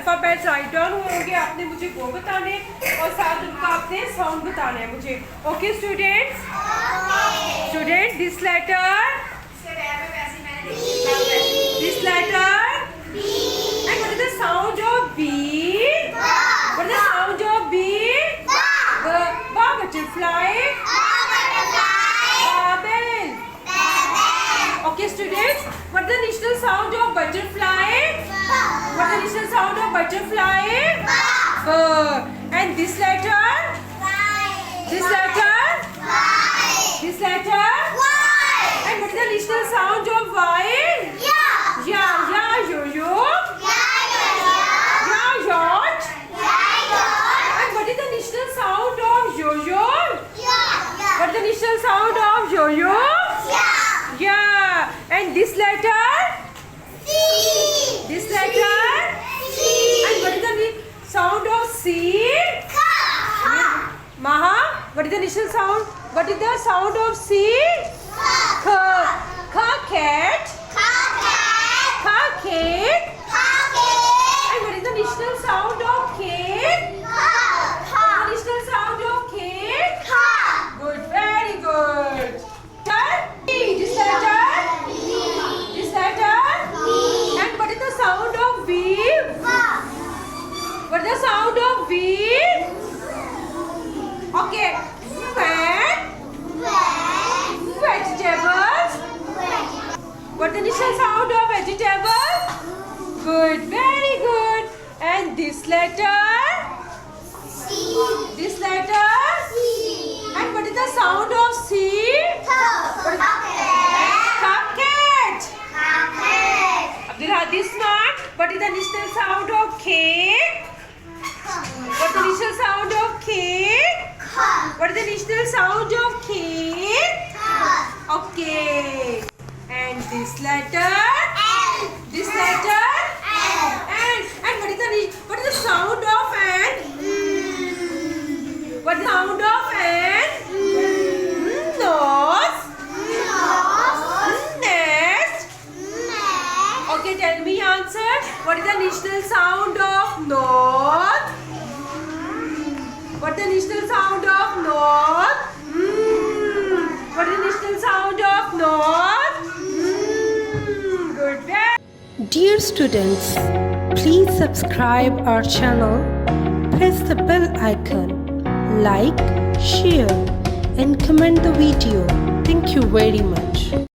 Alphabets write down होंगे, आपने मुझे वो बताने और साथ उनका आपने साउंड बताना है मुझे. Okay students? Student, this letter, this letter, and what is the sound of B? What is the sound of B? The butterfly. Bell. Okay students, what is the initial sound of butterfly? What is the initial sound of butterfly? And this letter? This letter? This letter? And what is the initial sound of Y? Yeah, yo-yo. Yeah, yacht. And what is the initial sound of yo-yo? What is the initial sound of yo-yo? Yeah. And this letter? This letter? And what is the sound of C? Maha, what is the initial sound? What is the sound of C? Cat. Cake. And what is the initial sound of cake? What is the initial sound of cake? Good, very good. This letter? This letter? And what is the sound of V? What is the sound of V? Okay. Vegetables. What is the initial sound of vegetable? Good, very good. And this letter? This letter? And what is the sound of C? Cat. Abdul smart. What is the initial sound of cake? What is the initial sound of cake? What is the initial sound of cake? Okay. And this letter? This letter? And what is the sound of an? What is the sound of an? Nose. Nest. Okay, tell me answer. What is the initial sound of nose? What is the initial sound of nose? What is the initial sound of nose? Good. Dear students, please subscribe our channel, press the bell icon, like, share and comment the video. Thank you very much.